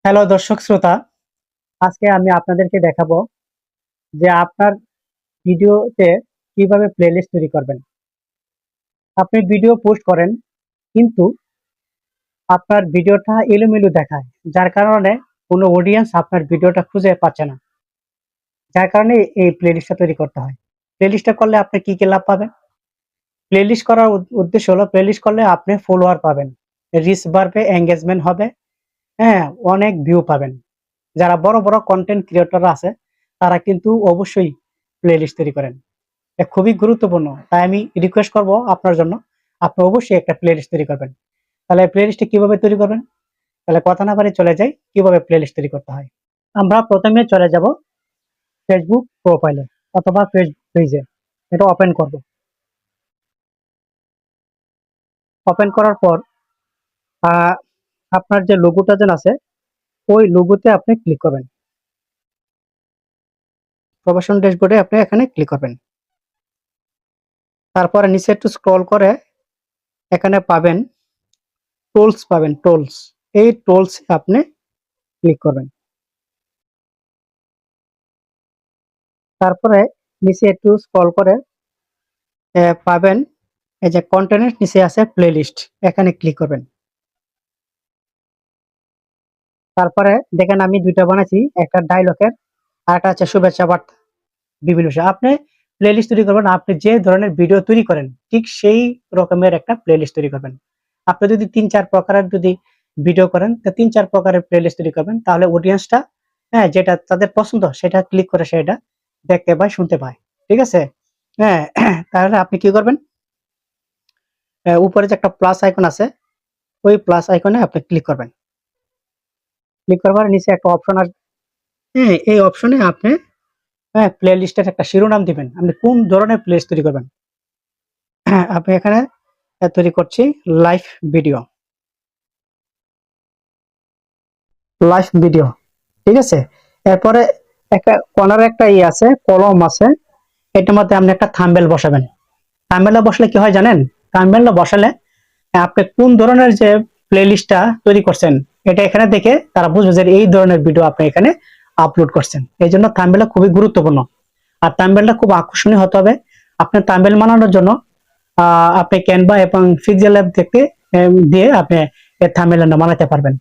Hello দর্শক শ্রোতা, আজকে আমি আপনাদেরকে দেখাবো যে আপনার ভিডিওতে কিভাবে প্লেলিস্ট তৈরি করবেন। আপনি ভিডিও পোস্ট করেন কিন্তু আপনার ভিডিওটা এলোমেলো দেখায়, যার কারণে কোনো অডিয়েন্স আপনার ভিডিওটা খুঁজে পাচ্ছে না। যার কারণে এই প্লেলিস্টটা তৈরি করতে হয়। প্লেলিস্টটা করলে আপনি কি লাভ পাবেন? প্লেলিস্ট করার উদ্দেশ্য হলো প্লেলিস্ট করলে আপনি ফলোয়ার পাবেন, রিচ বাড়বে, এঙ্গেজমেন্ট হবে, হ্যাঁ, অনেক ভিউ পাবেন। যারা বড় বড় কন্টেন্ট ক্রিয়েটররা আছে তারা কিন্তু অবশ্যই প্লেলিস্ট তৈরি করেন। এটা খুবই গুরুত্বপূর্ণ। তাই আমি রিকোয়েস্ট করব আপনার জন্য, আপনি অবশ্যই একটা প্লেলিস্ট তৈরি করবেন। তাহলে প্লেলিস্টটা কিভাবে তৈরি করবেন? তাহলে কথা না বাড়িয়ে চলে যাই কিভাবে প্লেলিস্ট তৈরি করতে হয়। আমরা প্রথমে চলে যাব ফেসবুক প্রোফাইলে অথবা ফেসবুক পেজে। এটা ওপেন করব। ওপেন করার পর আহ, আপনার যে লোগোটা যেন আছে ওই লোগোতে আপনি ক্লিক করবেন। প্রফেশন ড্যাশবোর্ডে আপনি এখানে ক্লিক করবেন। তারপরে নিচে একটু স্ক্রল করে এখানে পাবেন টুলস, পাবেন টুলস। এই টুলস আপনি ক্লিক করবেন। তারপরে নিচে একটু স্ক্রল করে পাবেন এই যে কন্টেন্টের নিচে আছে প্লেলিস্ট, এখানে ক্লিক করবেন। তারপরে দেখেন আমি দুইটা বানাইছি, একটা ডায়লগের আর একটা আছে শুভেচ্ছা বার্তা। বিভিন্ন বিষয় আপনি প্লেলিস্ট তৈরি করবেন। আপনি যে ধরনের ভিডিও তৈরি করেন ঠিক সেই রকমের একটা প্লেলিস্ট তৈরি করবেন। আপনি যদি ৩-৪ প্রকারের যদি ভিডিও করেন তো ৩-৪ প্রকারের প্লেলিস্ট তৈরি করবেন, তাহলে অডিয়েন্সটা হ্যাঁ যেটা তাদের পছন্দ সেটা ক্লিক করে সেটা দেখতে পায়, শুনতে পায়। ঠিক আছে? হ্যাঁ, তাহলে আপনি কি করবেন? উপরে যে একটা প্লাস আইকন আছে ওই প্লাস আইকনে আপনি ক্লিক করবেন। ক্লিক করবার নিচে একটা অপশন আসবে। হ্যাঁ, এই অপশনে আপনি প্লে লিস্টের একটা শিরোনাম দিবেন। আপনি কোন ধরনের প্লেলিস্ট তৈরি করবেন। আপনি এখানে তৈরি করছি লাইভ ভিডিও। লাইভ ভিডিও, ঠিক আছে? এরপরে একটা কর্নারে একটা আছে, কলম আছে, এটার মধ্যে আপনি একটা থাম্বনেল বসাবেন। থাম্বনেল বসালে কি হয় জানেন? থাম্বনেল বসালে আপনি কোন ধরনের যে প্লেলিস্টটা তৈরি করছেন এটা এখানে দেখে তারা বুঝবে যে এই ধরনের ভিডিও আপনি এখানে আপলোড করছেন। এই জন্য থাম্বনেল খুবই গুরুত্বপূর্ণ। আর থাম্বনেলটা খুব আকর্ষণীয় হতে হবে। আপনার থাম্বনেল বানানোর জন্য আপনি ক্যানভা এবং পিক্সেল ল্যাব থেকে দিয়ে আপনি এই থাম্বনেলটা বানাতে পারবেন।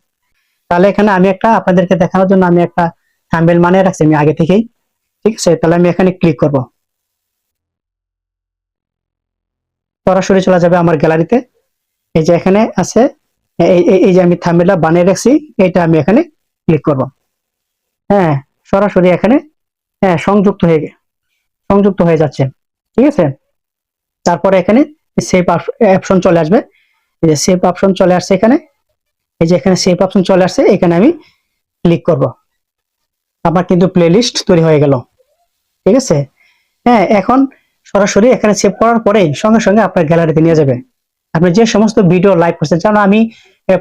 তাহলে এখানে আমি একটা আপনাদেরকে দেখানোর জন্য আমি একটা থাম্বনেল বানিয়ে রাখছি আমি আগে থেকেই। ঠিক আছে? তাহলে আমি এখানে ক্লিক করব। সরাসরি চলে যাবে আমার গ্যালারিতে। এই যে এখানে আছে, এই যে আমি থাম্বনেলটা বানিয়ে রাখছি, এটা আমি এখানে ক্লিক করব। হ্যাঁ, সরাসরি এখানে হ্যাঁ সংযুক্ত হয়ে যাচ্ছে। ঠিক আছে? তারপরে এখানে সেভ অপশন চলে আসবে। এই যে সেভ অপশন চলে আসছে এখানে। এই যে এখানে সেভ অপশন চলে আসছে, এখানে আমি ক্লিক করব। আমার কিন্তু প্লেলিস্ট তৈরি হয়ে গেল। ঠিক আছে? হ্যাঁ, এখন সরাসরি এখানে সেভ করার পরেই সঙ্গে সঙ্গে আপনার গ্যালারিতে নিয়ে যাবে। আপনি যে সমস্ত ভিডিও লাইভ করছেন, জানো আমি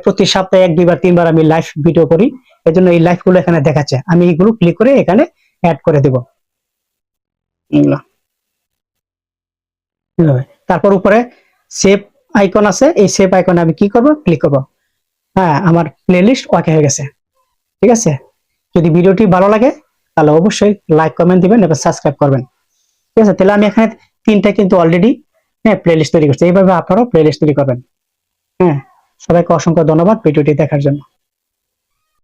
প্রতি সপ্তাহে ১-২বার ৩বার আমি লাইভ ভিডিও করি, এজন্য এই লাইভ গুলো এখানে দেখাচ্ছে। আমি এইগুলো ক্লিক করে এখানে অ্যাড করে দেব। তারপর উপরে সেভ আইকন আছে, এই সেভ আইকনে আমি কি করব? ক্লিক করব। হ্যাঁ, আমার প্লেলিস্ট ওকে হয়ে গেছে। ঠিক আছে? যদি ভিডিওটি ভালো লাগে তাহলে অবশ্যই লাইক, কমেন্ট দিবেন এবং সাবস্ক্রাইব করবেন। ঠিক আছে? তাহলে আমি এখানে ৩টা কিন্তু অলরেডি প্লেলিস্ট তৈরি করছি। এইভাবে আপনারাও প্লেলিস্ট তৈরি করবেন। হ্যাঁ, সবাইকে অসংখ্য ধন্যবাদ ভিডিওটি দেখার জন্য।